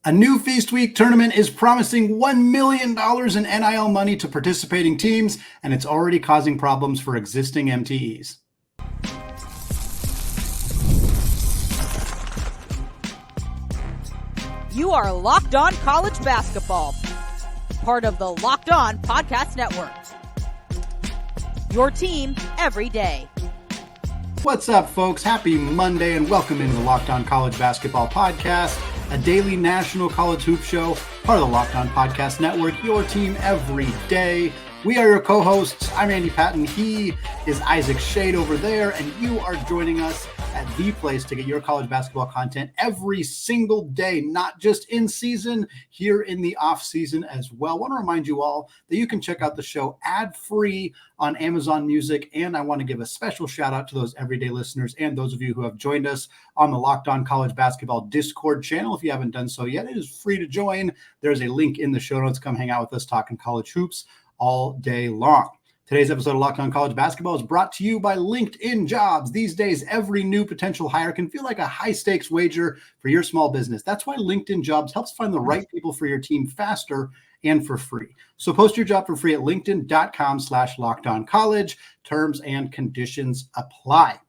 A new Feast Week tournament is promising $1 million in NIL money to participating teams, and it's already causing problems for existing MTEs. You are Locked On College Basketball, part of the Locked On Podcast Network. Your team every day. What's up, folks? Happy Monday, and welcome into the Locked On College Basketball Podcast, a daily national college hoop show, part of the Locked On Podcast Network, your team every day. We are your co-hosts. I'm Andy Patton. He is Isaac Shade over there, and you are joining us at the place to get your college basketball content every single day, not just in season, here in the off season as well. I want to remind you all that you can check out the show ad-free on Amazon Music, and I want to give a special shout out to those everyday listeners and those of you who have joined us on the Locked On College Basketball Discord channel. If you haven't done so yet, it is free to join. There's a link in the show notes. Come hang out with us talking college hoops all day long. Today's episode of Locked On College Basketball is brought to you by LinkedIn Jobs. These days, every new potential hire can feel like a high-stakes wager for your small business. That's why LinkedIn Jobs helps find the right people for your team faster and for free. So post your job for free at linkedin.com/lockedoncollege. Terms and conditions apply.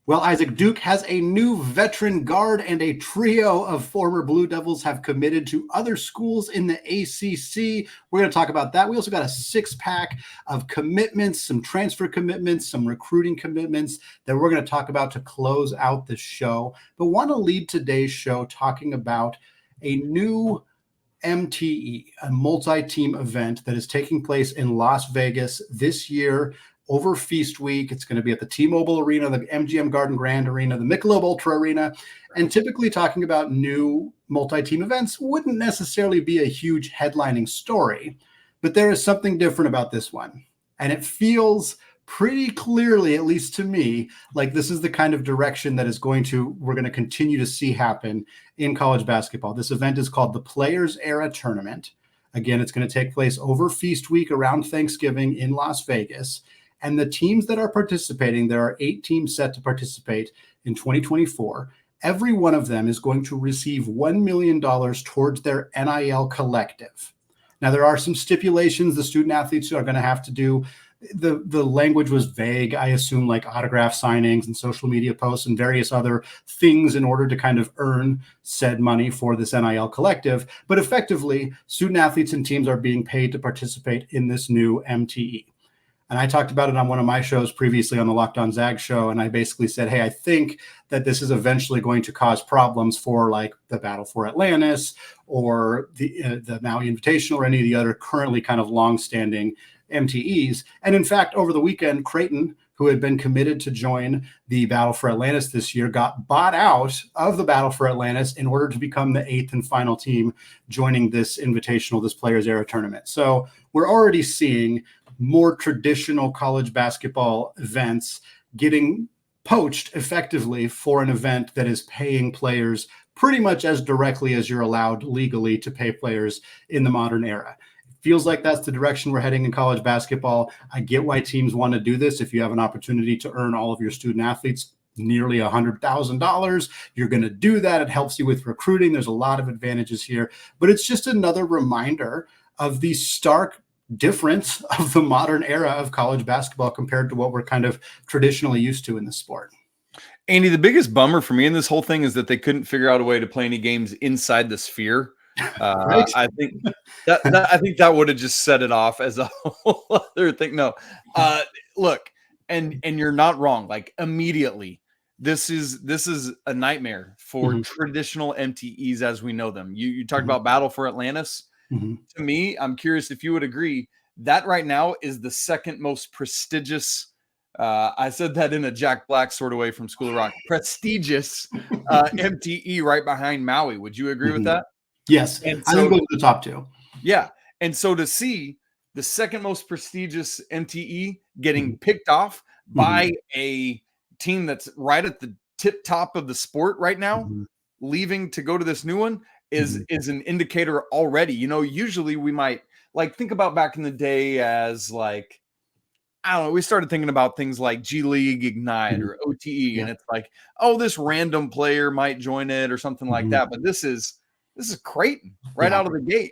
Well, Isaac, Duke has a new veteran guard, and a trio of former Blue Devils have committed to other schools in the ACC. We're going to talk about that. We also got a six-pack of commitments, some transfer commitments, some recruiting commitments that we're going to talk about to close out the show. But want to lead today's show talking about a new MTE, a multi-team event that is taking place in Las Vegas this year over Feast Week. It's going to be at the T-Mobile Arena, the MGM Garden Grand Arena, the Michelob Ultra Arena. And typically talking about new multi-team events wouldn't necessarily be a huge headlining story, but there is something different about this one. And it feels pretty clearly, at least to me, like this is the kind of direction that we're going to continue to see happen in college basketball. This event is called the Players Era Tournament. Again, it's going to take place over Feast Week around Thanksgiving in Las Vegas. And the teams that are participating, there are 8 teams set to participate in 2024. Every one of them is going to receive $1 million towards their NIL collective. Now, there are some stipulations the student athletes are going to have to do. The language was vague. I assume like autograph signings and social media posts and various other things in order to kind of earn said money for this NIL collective. But effectively, student athletes and teams are being paid to participate in this new MTE. And I talked about it on one of my shows previously on the Locked On Zag show. And I basically said, hey, I think that this is eventually going to cause problems for like the Battle for Atlantis or the Maui Invitational or any of the other currently kind of longstanding MTEs. And in fact, over the weekend, Creighton, who had been committed to join the Battle for Atlantis this year, got bought out of the Battle for Atlantis in order to become the 8th and final team joining this invitational, this Players Era tournament. So we're already seeing more traditional college basketball events getting poached effectively for an event that is paying players pretty much as directly as you're allowed legally to pay players in the modern era. It feels like that's the direction we're heading in college basketball. I get why teams want to do this. If you have an opportunity to earn all of your student athletes nearly $100,000, you're going to do that. It helps you with recruiting. There's a lot of advantages here, but it's just another reminder of the stark difference of the modern era of college basketball compared to what we're kind of traditionally used to in the sport. Andy, the biggest bummer for me in this whole thing is that they couldn't figure out a way to play any games inside the sphere. Right? I think that would have just set it off as a whole other thing. No, look, and you're not wrong. Like immediately, this is a nightmare for traditional MTEs as we know them. You talked about Battle for Atlantis. To me, I'm curious if you would agree that right now is the second most prestigious. I said that in a Jack Black sort of way from School of Rock. Prestigious MTE right behind Maui. Would you agree with that? Yes, and I think those are the top 2. Yeah, and so to see the second most prestigious MTE getting picked off by a team that's right at the tip top of the sport right now, leaving to go to this new one is an indicator already. You know, usually we might like think about back in the day as like, I don't know, we started thinking about things like G League Ignite or OTE, and it's like, oh, this random player might join it or something like that. But this is This is Creighton right out of the gate,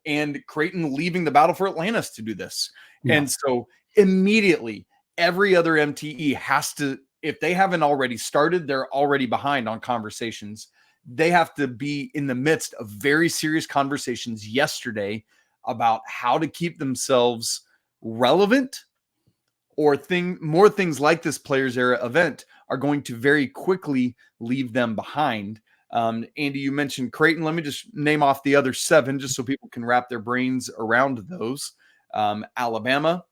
and Creighton leaving the battle for Atlantis to do this. Yeah. And so immediately every other MTE has to, if they haven't already started, they're already behind on conversations. They have to be in the midst of very serious conversations yesterday about how to keep themselves relevant, or more things like this Players Era event are going to very quickly leave them behind. Andy, you mentioned Creighton. Let me just name off the other 7 just so people can wrap their brains around those. Alabama,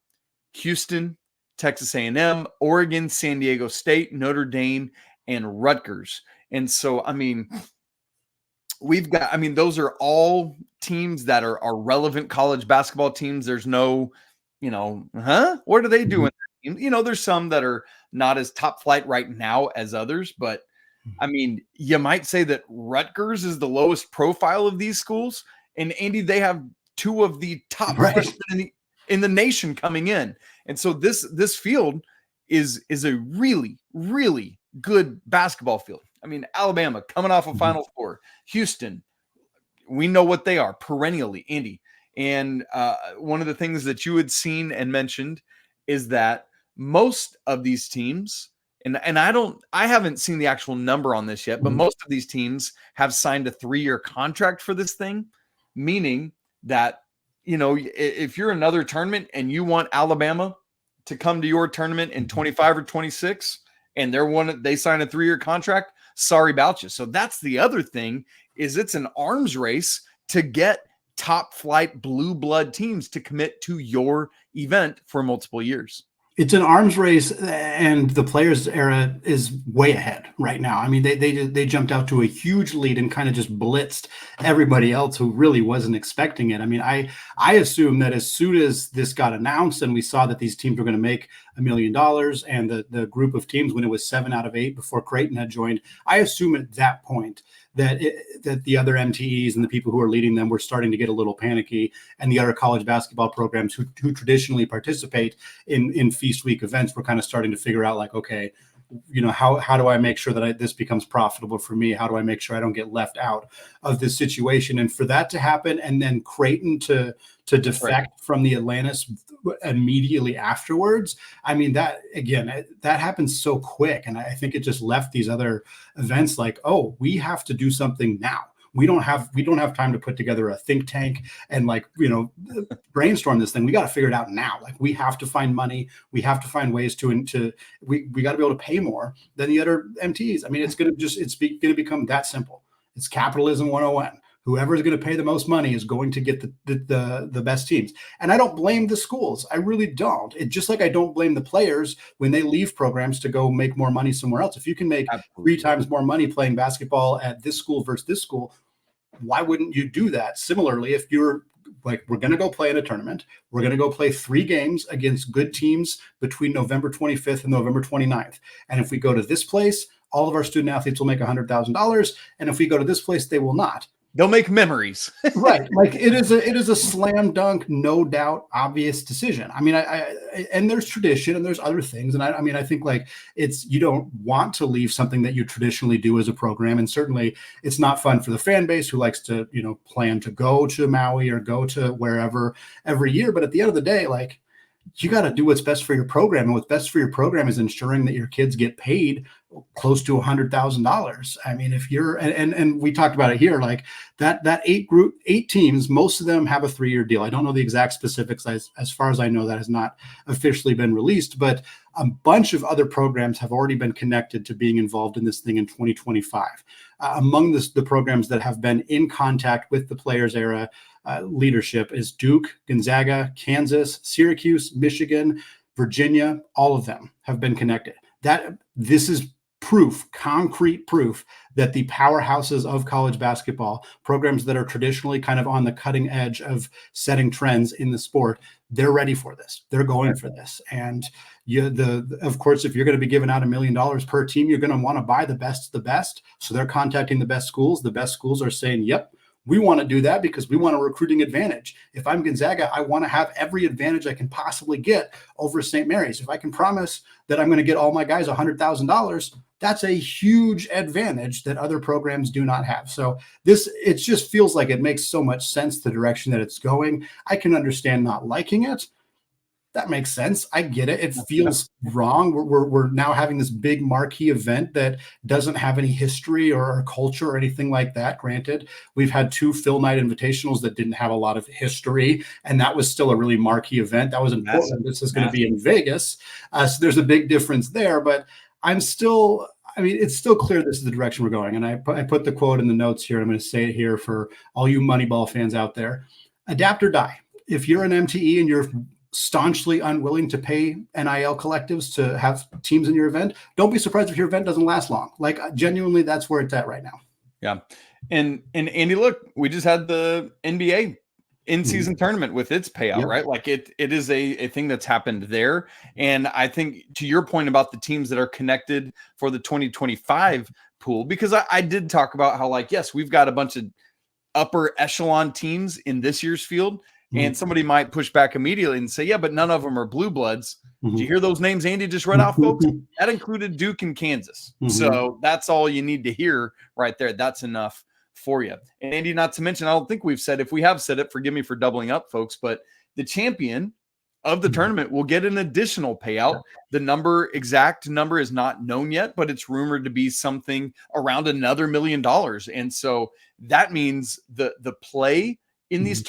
Houston, Texas A&M, Oregon, San Diego State, Notre Dame, and Rutgers. And so, we've got, those are all teams that are relevant college basketball teams. There's no, what are they doing? There's some that are not as top flight right now as others, but you might say that Rutgers is the lowest profile of these schools. And Andy, they have 2 of the top freshmen in the nation coming in. And so this field is a really, really good basketball field. Alabama coming off a Final Four, Houston, we know what they are perennially, Andy. And one of the things that you had seen and mentioned is that most of these teams, and I haven't seen the actual number on this yet, but most of these teams have signed a 3-year contract for this thing, meaning that, if you're another tournament and you want Alabama to come to your tournament in 25 or 26, and they sign a 3-year contract, sorry about you. So that's the other thing, is it's an arms race to get top flight blue blood teams to commit to your event for multiple years. It's an arms race, and the Players Era is way ahead right now. They jumped out to a huge lead and kind of just blitzed everybody else who really wasn't expecting it. I assume that as soon as this got announced and we saw that these teams were going to make $1 million, and the group of teams, when it was 7 out of 8 before Creighton had joined, I assume at that point that the other MTEs and the people who are leading them were starting to get a little panicky, and the other college basketball programs who traditionally participate in Feast Week events were kind of starting to figure out, like, okay, how do I make sure that this becomes profitable for me? How do I make sure I don't get left out of this situation? And for that to happen, and then Creighton to defect from the Atlantis immediately afterwards, that happens so quick. And I think it just left these other events like, oh, we have to do something now. We don't have time to put together a think tank and brainstorm this thing. We got to figure it out now. Like, we have to find money. We have to find ways we got to be able to pay more than the other MTs. It's going to become that simple. It's capitalism 101. Whoever is going to pay the most money is going to get the best teams. And I don't blame the schools. I really don't. It's just like I don't blame the players when they leave programs to go make more money somewhere else. If you can make 3 times more money playing basketball at this school versus this school, why wouldn't you do that? Similarly, if you're like, we're going to go play in a tournament, we're going to go play 3 games against good teams between November 25th and November 29th. And if we go to this place, all of our student athletes will make $100,000. And if we go to this place, they will not. They'll make memories. Right. Like, it is a slam dunk, no doubt, obvious decision. And there's tradition and there's other things. And I think like you don't want to leave something that you traditionally do as a program. And certainly it's not fun for the fan base who likes to, plan to go to Maui or go to wherever every year. But at the end of the day, like, you got to do what's best for your program. And what's best for your program is ensuring that your kids get paid close to $100,000. If you're, and we talked about it here, like that 8 teams, most of them have a 3-year deal. I don't know the exact specifics. As far as I know, that has not officially been released, but a bunch of other programs have already been connected to being involved in this thing in 2025. Among the programs that have been in contact with the Players Era leadership is Duke, Gonzaga, Kansas, Syracuse, Michigan, Virginia. All of them have been connected. This is concrete proof that the powerhouses of college basketball, programs that are traditionally kind of on the cutting edge of setting trends in the sport, they're ready for this. They're going for this. And of course, if you're going to be giving out $1 million per team, you're going to want to buy the best of the best. So they're contacting the best schools. The best schools are saying, yep, We want to do that because we want a recruiting advantage. If I'm Gonzaga, I want to have every advantage I can possibly get over St. Mary's. If I can promise that I'm going to get all my guys $100,000, that's a huge advantage that other programs do not have. So it just feels like it makes so much sense, the direction that it's going. I can understand not liking it. That makes sense. I get it. It feels wrong. We're now having this big marquee event that doesn't have any history or culture or anything like that. Granted, we've had 2 Phil Knight invitationals that didn't have a lot of history, and that was still a really marquee event. That was in Portland. This is going to be in Vegas. So there's a big difference there, but it's still clear this is the direction we're going. And I put the quote in the notes here. I'm going to say it here for all you Moneyball fans out there. Adapt or die. If you're an MTE and you're staunchly unwilling to pay NIL collectives to have teams in your event, don't be surprised if your event doesn't last long. Like, genuinely, that's where it's at right now. Yeah. And Andy, look, we just had the NBA in-season tournament with its payout, right? Like it is a thing that's happened there. And I think, to your point about the teams that are connected for the 2025 pool, because I did talk about how, like, yes, we've got a bunch of upper echelon teams in this year's field. And somebody might push back immediately and say, yeah, but none of them are blue bloods. Did you hear those names Andy just read off, folks? That included Duke and Kansas. So that's all you need to hear right there. That's enough for you. And Andy, not to mention, I don't think we've said, if we have said it, forgive me for doubling up, folks, but the champion of the tournament will get an additional payout. The exact number is not known yet, but it's rumored to be something around another $1 million. And so that means the play in this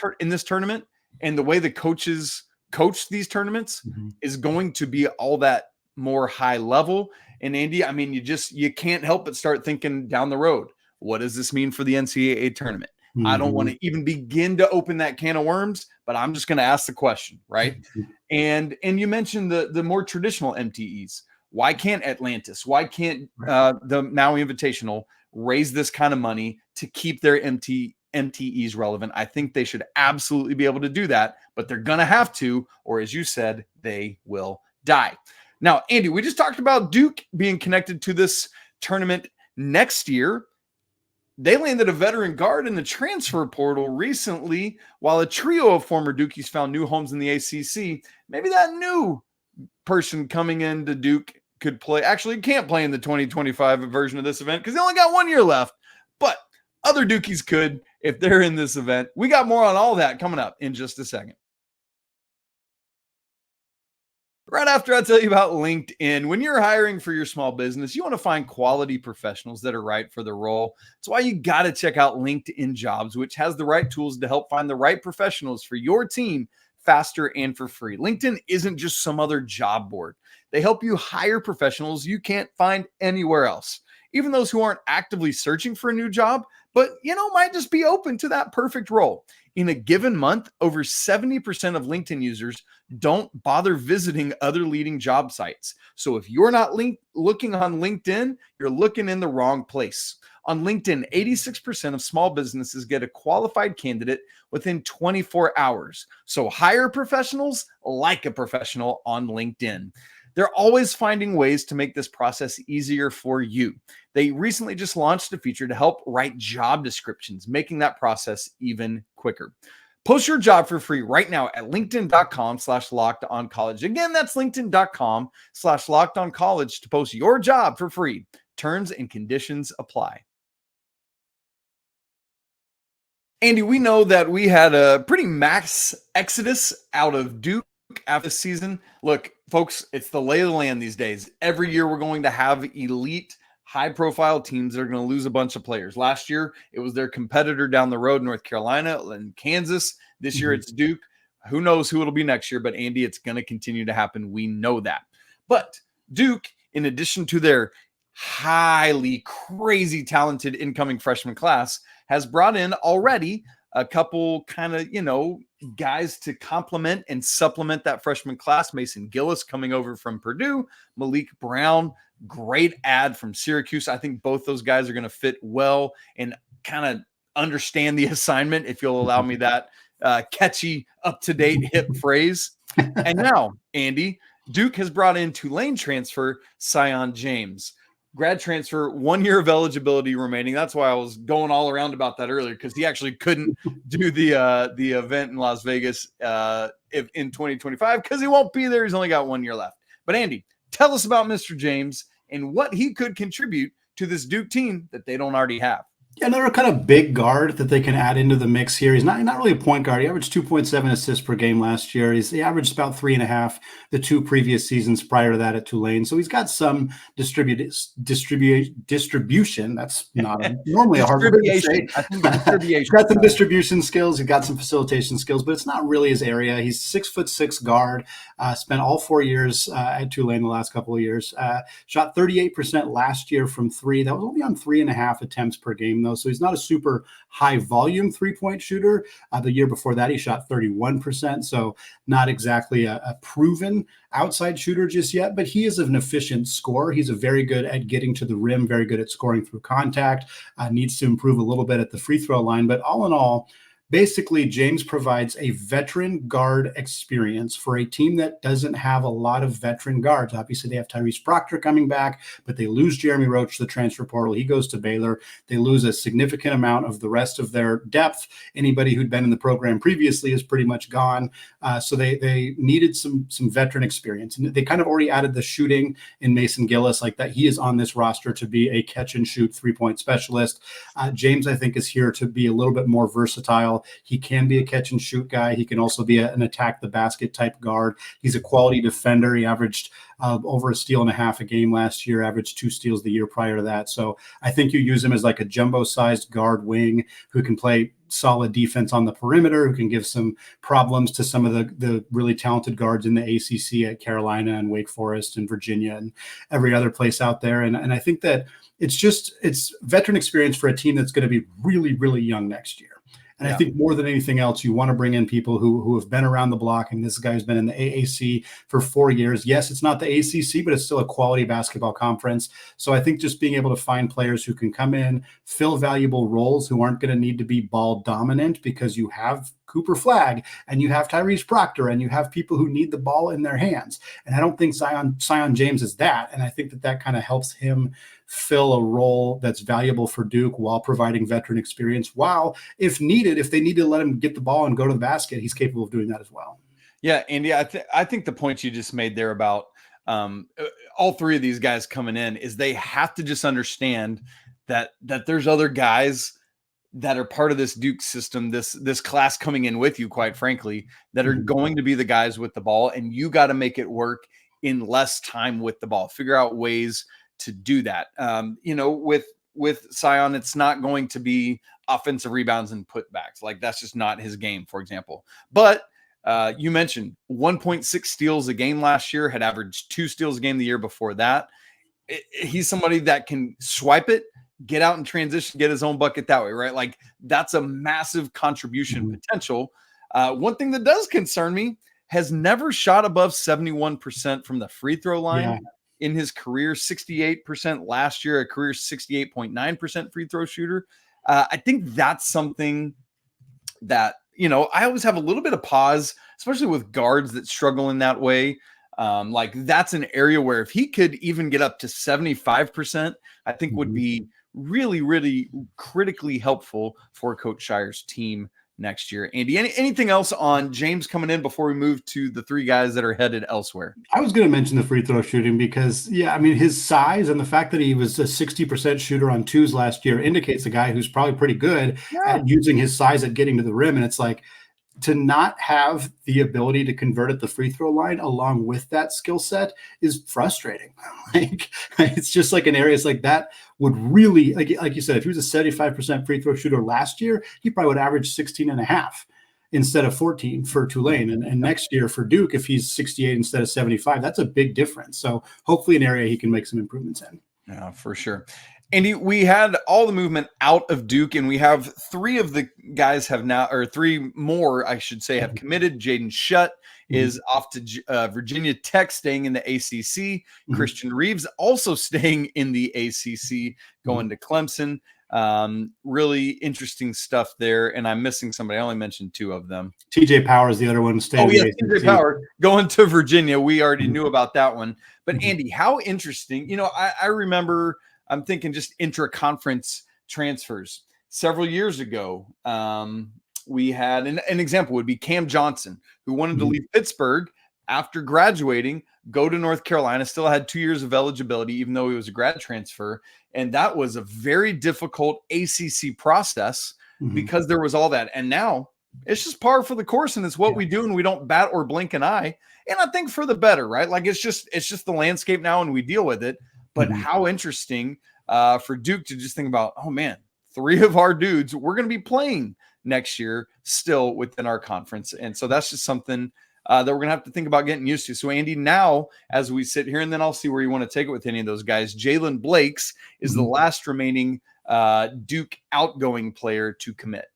tournament and the way the coaches coach these tournaments is going to be all that more high level. And Andy, I mean, you can't help but start thinking down the road, what does this mean for the NCAA tournament? I don't want to even begin to open that can of worms, but I'm just going to ask the question, right? And you mentioned the more traditional MTEs. Why can't Atlantis? Why can't the Maui Invitational raise this kind of money to keep their MTEs relevant? I think they should absolutely be able to do that, but they're going to have to, or as you said, they will die. Now, Andy, we just talked about Duke being connected to this tournament next year. They landed a veteran guard in the transfer portal recently, while a trio of former Dukies found new homes in the ACC. Maybe that new person coming into Duke could play. Actually, can't play in the 2025 version of this event because they only got 1 year left. But other Dukies could if they're in this event. We got more on all that coming up in just a second. Right after I tell you about LinkedIn, when you're hiring for your small business, you want to find quality professionals that are right for the role. That's why you got to check out LinkedIn Jobs, which has the right tools to help find the right professionals for your team faster and for free. LinkedIn isn't just some other job board. They help you hire professionals you can't find anywhere else. Even those who aren't actively searching for a new job, but might just be open to that perfect role. In a given month, over 70% of LinkedIn users don't bother visiting other leading job sites. So if you're not looking on LinkedIn, you're looking in the wrong place. On LinkedIn, 86% of small businesses get a qualified candidate within 24 hours. So hire professionals like a professional on LinkedIn. They're always finding ways to make this process easier for you. They recently just launched a feature to help write job descriptions, making that process even quicker. Post your job for free right now at linkedin.com/lockedoncollege. Again, that's linkedin.com/lockedoncollege to post your job for free. Terms and conditions apply. Andy, we know that we had a pretty mass exodus out of Duke after this season. Look, folks, it's the lay of the land these days. Every year we're going to have elite, high-profile teams that are going to lose a bunch of players. Last year, it was their competitor down the road, North Carolina and Kansas. This year, it's Duke. Who knows who it'll be next year, but Andy, it's going to continue to happen. We know that. But Duke, in addition to their highly crazy talented incoming freshman class, has brought in already a couple kind of, guys to complement and supplement that freshman class. Mason Gillis coming over from Purdue, Malik Brown, great ad from Syracuse. I think both those guys are going to fit well and kind of understand the assignment, if you'll allow me that catchy, up-to-date, hip phrase. And now, Andy, Duke has brought in Tulane transfer Sion James. grad transfer, 1 year of eligibility remaining. That's why I was going all around about that earlier, because he actually couldn't do the event in Las Vegas in 2025 because he won't be there. He's only got 1 year left. But Andy, tell us about Mr. James and what he could contribute to this Duke team that they don't already have. Yeah, another kind of big guard that they can add into the mix here. He's not really a point guard. He averaged 2.7 assists per game last year. He averaged about 3.5 the 2 previous seasons prior to that at Tulane. So he's got some distribution. That's not normally a hard word to say. I think distribution. He's got some distribution skills. He's got some facilitation skills, but it's not really his area. He's 6'6" guard. Spent all 4 years at Tulane the last couple of years. Shot 38% last year from 3. That was only on 3.5 attempts per game, though. So he's not a super high volume 3-point shooter. The year before that, he shot 31%. So not exactly a proven outside shooter just yet, but he is an efficient scorer. He's a very good at getting to the rim, very good at scoring through contact, needs to improve a little bit at the free throw line. But all in all, basically, James provides a veteran guard experience for a team that doesn't have a lot of veteran guards. Obviously, they have Tyrese Proctor coming back, but they lose Jeremy Roach to the transfer portal. He goes to Baylor. They lose a significant amount of the rest of their depth. Anybody who'd been in the program previously is pretty much gone. So they needed some veteran experience. And they kind of already added the shooting in Mason Gillis, like that. He is on this roster to be a catch and shoot 3-point specialist. James, I think, is here to be a little bit more versatile. He can be a catch and shoot guy. He can also be an attack the basket type guard. He's a quality defender. He averaged over a steal and a half a game last year, averaged 2 steals the year prior to that. So I think you use him as like a jumbo sized guard wing who can play solid defense on the perimeter, who can give some problems to some of the really talented guards in the ACC at Carolina and Wake Forest and Virginia and every other place out there. And I think that it's veteran experience for a team that's going to be really, really young next year. And I think more than anything else, you want to bring in people who have been around the block. And this guy's been in the AAC for 4 years. Yes, it's not the ACC, but it's still a quality basketball conference. So I think just being able to find players who can come in, fill valuable roles, who aren't going to need to be ball dominant, because you have Cooper Flagg and you have Tyrese Proctor and you have people who need the ball in their hands. And I don't think Sion James is that. And I think that kind of helps him fill a role that's valuable for Duke while providing veteran experience. While, if needed, if they need to let him get the ball and go to the basket, he's capable of doing that as well. Yeah, Andy, I think the point you just made there about all 3 of these guys coming in is they have to just understand that there's other guys that are part of this Duke system, this class coming in with you, quite frankly, that are going to be the guys with the ball, and you got to make it work in less time with the ball. Figure out ways to do that. With Sion, it's not going to be offensive rebounds and putbacks. Like, that's just not his game, for example. But you mentioned 1.6 steals a game last year, had averaged 2 steals a game the year before that. He's somebody that can swipe it, get out and transition, get his own bucket that way, right? Like, that's a massive contribution potential. One thing that does concern me, has never shot above 71% from the free throw line in his career, 68% last year, a career 68.9% free throw shooter. I think that's something that, I always have a little bit of pause, especially with guards that struggle in that way. Like, that's an area where if he could even get up to 75%, I think would be really, really critically helpful for Coach Shire's team next year. Andy, anything else on James coming in before we move to the 3 guys that are headed elsewhere? I was going to mention the free throw shooting because, his size and the fact that he was a 60% shooter on 2s last year indicates a guy who's probably pretty good at using his size at getting to the rim. And it's like, to not have the ability to convert at the free throw line along with that skill set is frustrating. Like, it's just like an area like that would really, like you said, if he was a 75% free throw shooter last year, he probably would average 16.5 instead of 14 for Tulane. And next year for Duke, if he's 68 instead of 75, that's a big difference. So hopefully an area he can make some improvements in. Yeah, for sure. Andy, we had all the movement out of Duke, and we have 3 of the guys have now, or 3 more, I should say, have committed. Jaden Shutt is off to Virginia Tech, staying in the ACC. Christian Reeves also staying in the ACC, going to Clemson. Really interesting stuff there. And I'm missing somebody. I only mentioned 2 of them. TJ Power is the other one. TJ Power going to Virginia. We already knew about that one. But Andy, how interesting. I remember I'm thinking just intra-conference transfers. Several years ago, we had an example would be Cam Johnson, who wanted to leave Pittsburgh after graduating, go to North Carolina, still had 2 years of eligibility, even though he was a grad transfer. And that was a very difficult ACC process because there was all that. And now it's just par for the course, and it's what we do, and we don't bat or blink an eye. And I think for the better, right? Like it's just the landscape now, and we deal with it. But how interesting for Duke to just think about, oh man, 3 of our dudes, we're going to be playing next year still within our conference. And so that's just something that we're going to have to think about getting used to. So Andy, now as we sit here, and then I'll see where you want to take it with any of those guys, Jalen Blakes is the last remaining Duke outgoing player to commit.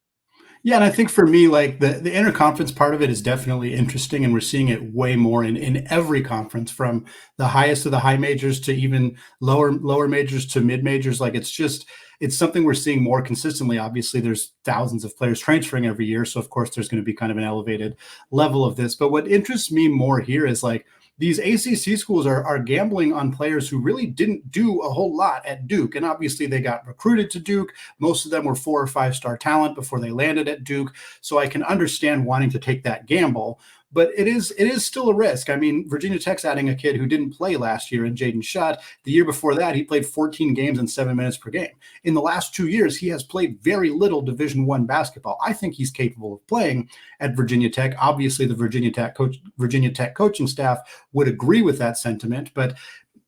Yeah, and I think for me, like the interconference part of it is definitely interesting, and we're seeing it way more in every conference, from the highest of the high majors to even lower majors to mid majors. Like it's something we're seeing more consistently. Obviously, there's thousands of players transferring every year, so of course there's going to be kind of an elevated level of this. But what interests me more here is like these ACC schools are gambling on players who really didn't do a whole lot at Duke. And obviously they got recruited to Duke. Most of them were 4 or 5 star talent before they landed at Duke. So I can understand wanting to take that gamble. But it is still a risk. I mean, Virginia Tech's adding a kid who didn't play last year in Jaden Shutt. The year before that, he played 14 games and 7 minutes per game. In the last 2 years, he has played very little Division I basketball. I think he's capable of playing at Virginia Tech. Obviously, the Virginia Tech coaching staff would agree with that sentiment, but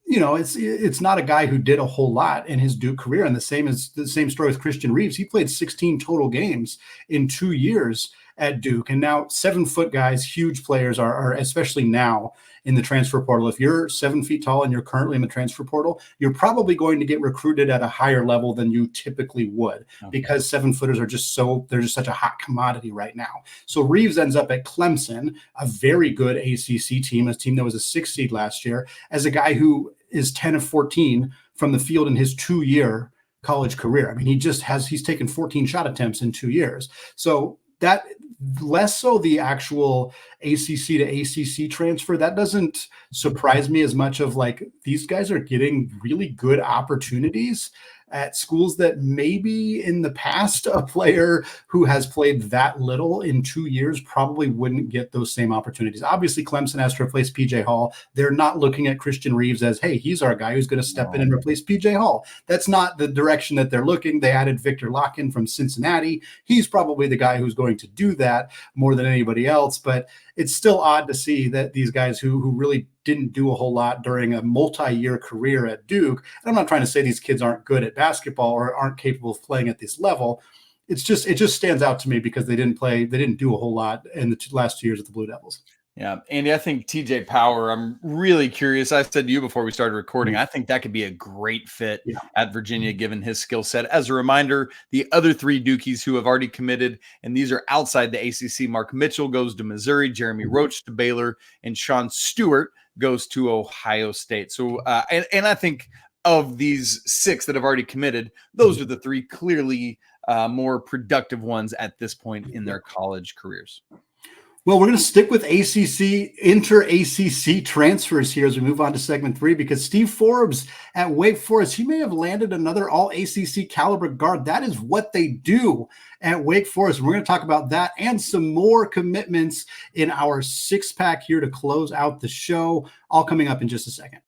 it's not a guy who did a whole lot in his Duke career. And the same story with Christian Reeves. He played 16 total games in 2 years at Duke. And now 7-foot guys, huge players are especially now in the transfer portal. If you're 7 feet tall and you're currently in the transfer portal, you're probably going to get recruited at a higher level than you typically would, because 7-footers are they're just such a hot commodity right now. So Reeves ends up at Clemson, a very good ACC team, a team that was a 6 seed last year, as a guy who is 10 of 14 from the field in his 2-year college career. I mean, he's taken 14 shot attempts in 2 years. So that less so the actual ACC to ACC transfer, that doesn't surprise me as much. Of like, these guys are getting really good opportunities at schools that maybe in the past a player who has played that little in 2 years probably wouldn't get those same opportunities. Obviously, Clemson has to replace PJ Hall. They're not looking at Christian Reeves as, hey, he's our guy who's going to step in and replace PJ Hall. That's not the direction that they're looking. They added Victor Locken from Cincinnati. He's probably the guy who's going to do that more than anybody else. But it's still odd to see that these guys who really didn't do a whole lot during a multi-year career at Duke. And I'm not trying to say these kids aren't good at basketball or aren't capable of playing at this level. It just stands out to me because they didn't do a whole lot in the last 2 years at the Blue Devils. Yeah, Andy, I think TJ Power, I'm really curious. I said to you before we started recording, I think that could be a great fit at Virginia, given his skill set. As a reminder, the other 3 Dukies who have already committed, and these are outside the ACC, Mark Mitchell goes to Missouri, Jeremy Roach to Baylor, and Sean Stewart goes to Ohio State. So, and I think of these 6 that have already committed, those are the 3 clearly more productive ones at this point in their college careers. Well, we're going to stick with inter-ACC transfers here as we move on to segment 3, because Steve Forbes at Wake Forest, he may have landed another all-ACC caliber guard. That is what they do at Wake Forest. We're going to talk about that and some more commitments in our 6-pack here to close out the show, all coming up in just a second.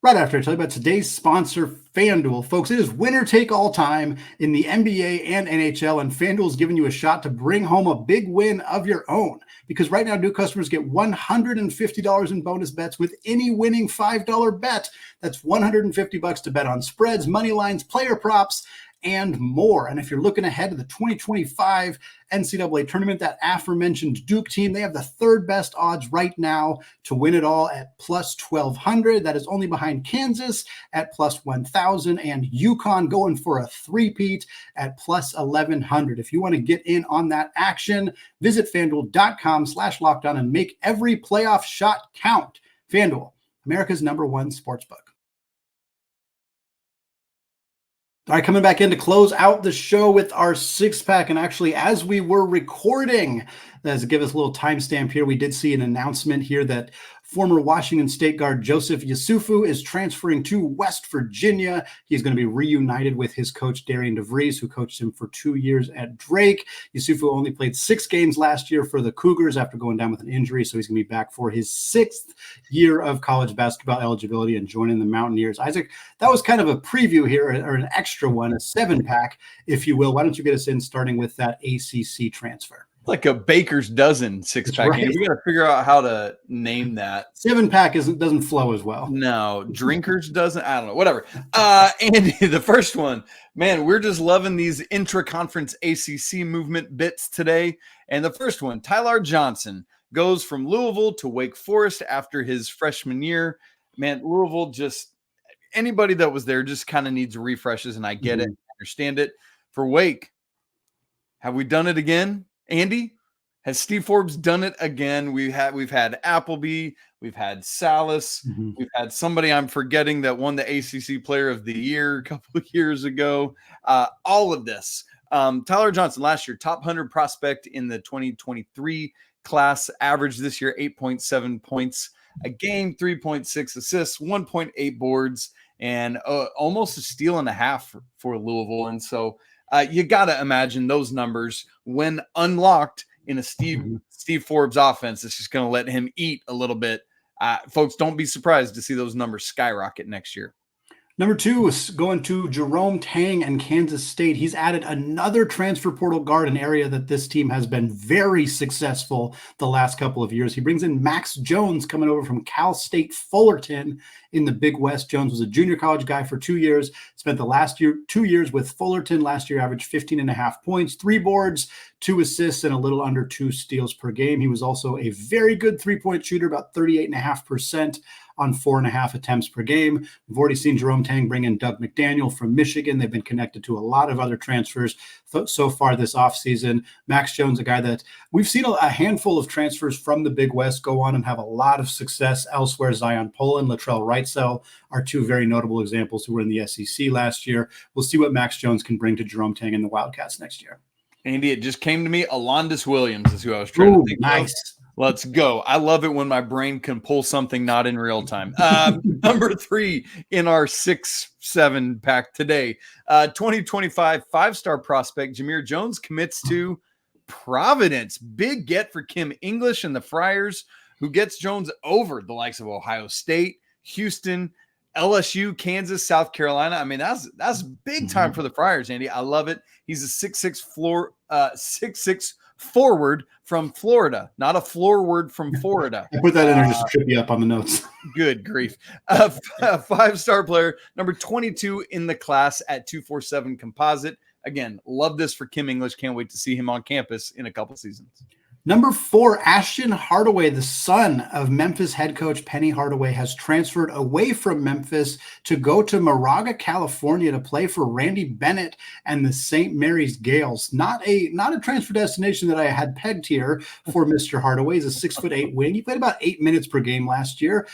Right after I tell you about today's sponsor, FanDuel. Folks, it is winner take all time in the NBA and NHL, and FanDuel is giving you a shot to bring home a big win of your own. Because right now, new customers get $150 in bonus bets with any winning $5 bet. That's $150 to bet on spreads, money lines, player props, and more. And if you're looking ahead to the 2025 NCAA tournament, that aforementioned Duke team, they have the 3rd best odds right now to win it all at plus 1,200. That is only behind Kansas at plus 1,000 and UConn going for a 3-peat at plus 1,100. If you want to get in on that action, visit FanDuel.com/lockedon and make every playoff shot count. FanDuel, America's #1 sportsbook. All right, coming back in to close out the show with our 6-pack. And actually, as we were recording, to give us a little timestamp here, we did see an announcement here that Former Washington State guard Joseph Yusufu is transferring to West Virginia. He's going to be reunited with his coach, Darian DeVries, who coached him for 2 years at Drake. Yusufu only played 6 games last year for the Cougars after going down with an injury, so he's going to be back for his 6th year of college basketball eligibility and joining the Mountaineers. Isaac, that was kind of a preview here, or an extra one, a 7-pack, if you will. Why don't you get us in, starting with that ACC transfer? Like a baker's dozen 6-pack. Right. We got to figure out how to name that. 7-pack doesn't flow as well. No, drinkers doesn't. I don't know. Whatever. Andy, the first one, man, we're just loving these intra-conference ACC movement bits today. And the first one, Ty-Laur Johnson goes from Louisville to Wake Forest after his freshman year. Man, Louisville, just anybody that was there just kind of needs refreshes, and I get it, I understand it. For Wake, have we done it again? Andy, has Steve Forbes done it again? We've had Appleby, we've had Salas, we've had somebody I'm forgetting that won the ACC Player of the Year a couple of years ago. All of this. Ty-Laur Johnson last year, top 100 prospect in the 2023 class, averaged this year 8.7 points a game, 3.6 assists, 1.8 boards, and almost a steal and a half for Louisville. And so you got to imagine those numbers when unlocked in a Steve Forbes offense. It's just going to let him eat a little bit. Folks, don't be surprised to see those numbers skyrocket next year. Number 2 is going to Jerome Tang and Kansas State. He's added another transfer portal guard, an area that this team has been very successful the last couple of years. He brings in Max Jones coming over from Cal State Fullerton in the Big West. Jones was a junior college guy for 2 years, spent the last 2 years with Fullerton. Last year averaged 15.5 points, 3 boards, 2 assists, and a little under 2 steals per game. He was also a very good three-point shooter, about 38.5% on 4.5 attempts per game. We've already seen Jerome Tang bring in Doug McDaniel from Michigan. They've been connected to a lot of other transfers so far this offseason. Max Jones, a guy that we've seen a handful of transfers from the Big West go on and have a lot of success elsewhere. Zion Poland, Latrell Wrightsell are 2 very notable examples who were in the SEC last year. We'll see what Max Jones can bring to Jerome Tang and the Wildcats next year. Andy, it just came to me. Alondis Williams is who I was trying to think nice. of. Let's go. I love it when my brain can pull something not in real time. Number 3 in our 6-7 pack today, 2025 5-star prospect Jameer Jones commits to Providence. Big get for Kim English and the Friars, who gets Jones over the likes of Ohio State, Houston, LSU, Kansas, South Carolina. I mean, that's big time for the Friars, Andy. I love it. He's a 6'6" forward from Florida, not a floor word from Florida. I put that in there just to trip you up on the notes. Good grief. A 5-star player, number 22 in the class at 247 composite. Again, love this for Kim English. Can't wait to see him on campus in a couple seasons. Number 4, Ashton Hardaway, the son of Memphis head coach Penny Hardaway, has transferred away from Memphis to go to Moraga, California to play for Randy Bennett and the St. Mary's Gales. Not a transfer destination that I had pegged here for Mr. Hardaway. He's a 6'8" wing. He played about 8 minutes per game last year.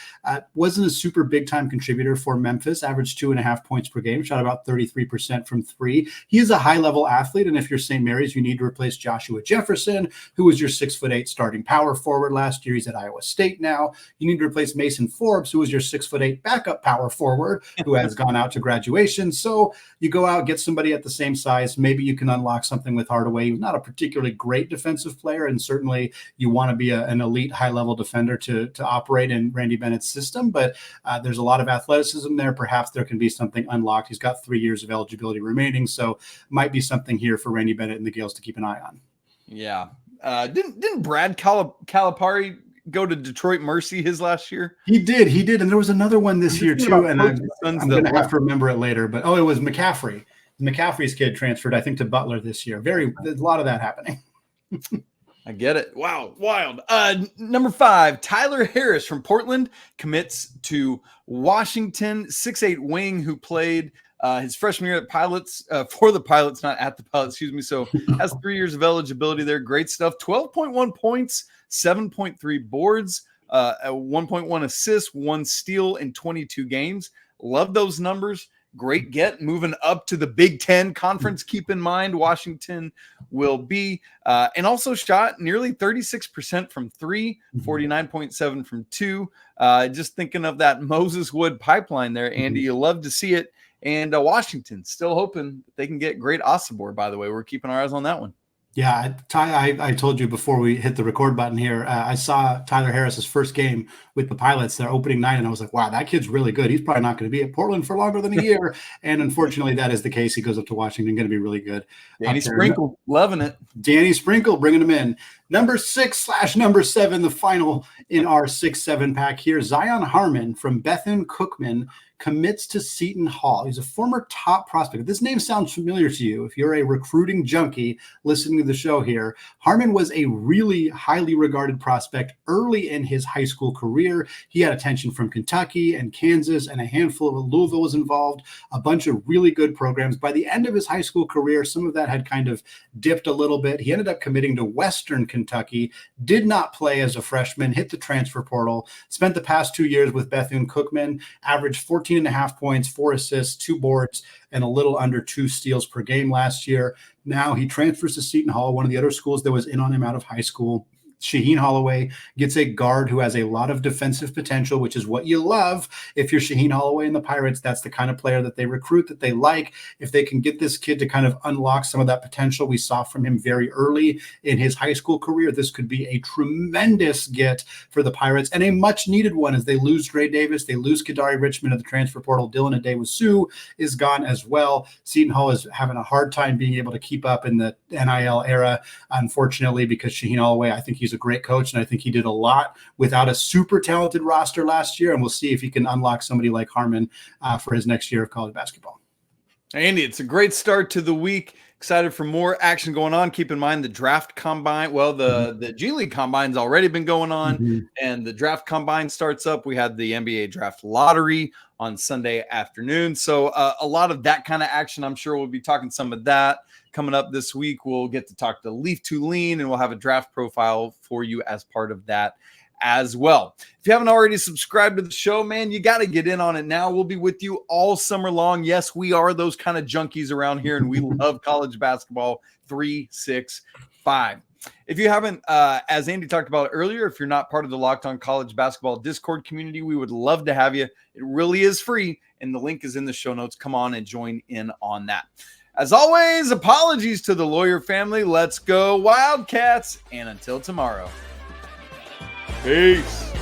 Wasn't a super big time contributor for Memphis, averaged 2.5 points per game, shot about 33% from 3. He is a high level athlete. And if you're St. Mary's, you need to replace Joshua Jefferson, who was your 6'8" starting power forward last year. He's at Iowa State now. You need to replace Mason Forbes, who was your 6'8" backup power forward, who has gone out to graduation. So you go out, get somebody at the same size. Maybe you can unlock something with Hardaway. He's not a particularly great defensive player, and certainly you want to be an elite high-level defender to operate in Randy Bennett's system, but there's a lot of athleticism there. Perhaps there can be something unlocked. He's got 3 years of eligibility remaining, so might be something here for Randy Bennett and the Gales to keep an eye on. Yeah. Didn't Brad Calipari go to Detroit Mercy his last year? He did. And there was another one this year too. And I'm going to have to remember it later, but it was McCaffrey. McCaffrey's kid transferred, I think, to Butler this year. There's a lot of that happening. I get it. Wow. Wild. Number 5, Tyler Harris from Portland commits to Washington, 6'8" wing who played his freshman year at Pilots, for the Pilots, not at the Pilots, excuse me. So has 3 years of eligibility there. Great stuff. 12.1 points, 7.3 boards, 1.1 assists, 1 steal in 22 games. Love those numbers. great get moving up to the Big Ten Conference. Keep in mind, Washington will be, and also shot nearly 36% from 3, 49.7 from 2. Just thinking of that Moses Wood pipeline there, Andy, you love to see it. And Washington still hoping they can get great Osibor, by the way. We're keeping our eyes on that one. Yeah, Ty, I told you before we hit the record button here, I saw Tyler Harris's first game with the Pilots, their opening night, and I was like, wow, that kid's really good. He's probably not going to be at Portland for longer than a year. And unfortunately, that is the case. He goes up to Washington, going to be really good. Danny Sprinkle, loving it. Danny Sprinkle, bringing him in. Number 6/number 7, the final in our 6-7 pack here. Zion Harmon from Bethune-Cookman commits to Seton Hall. He's a former top prospect. This name sounds familiar to you. If you're a recruiting junkie listening to the show here, Harmon was a really highly regarded prospect early in his high school career. He had attention from Kentucky and Kansas, and a handful of Louisville was involved, a bunch of really good programs. By the end of his high school career, some of that had kind of dipped a little bit. He ended up committing to Western Kentucky, did not play as a freshman, hit the transfer portal, spent the past 2 years with Bethune-Cookman, averaged 14.5 points, 4 assists, 2 boards, and a little under 2 steals per game last year. Now he transfers to Seton Hall, one of the other schools that was in on him out of high school. Shaheen Holloway gets a guard who has a lot of defensive potential, which is what you love. If you're Shaheen Holloway and the Pirates, that's the kind of player that they recruit, that they like. If they can get this kid to kind of unlock some of that potential we saw from him very early in his high school career, this could be a tremendous get for the Pirates, and a much needed one as they lose Dre Davis, they lose Kadari Richmond of the transfer portal. Dylan Adewasu is gone as well. Seton Hall is having a hard time being able to keep up in the NIL era, unfortunately, because Shaheen Holloway, I think he's a great coach, and I think he did a lot without a super talented roster last year, and we'll see if he can unlock somebody like Harmon for his next year of college basketball. Andy, it's a great start to the week. Excited for more action going on. Keep in mind the draft combine. Well, the G League combine's already been going on, and the draft combine starts up. We had the NBA draft lottery on Sunday afternoon. So a lot of that kind of action. I'm sure we'll be talking some of that coming up this week. We'll get to talk to Leaf Tulane, and we'll have a draft profile for you as part of that as well. If you haven't already subscribed to the show, man, you got to get in on it now. We'll be with you all summer long. Yes, we are those kind of junkies around here, and we love college basketball 365. If you haven't, as Andy talked about earlier, if you're not part of the Locked On College Basketball Discord community, we would love to have you. It really is free, and the link is in the show notes. Come on and join in on that. As always, apologies to the Lawyer family. Let's go Wildcats, and until tomorrow, peace.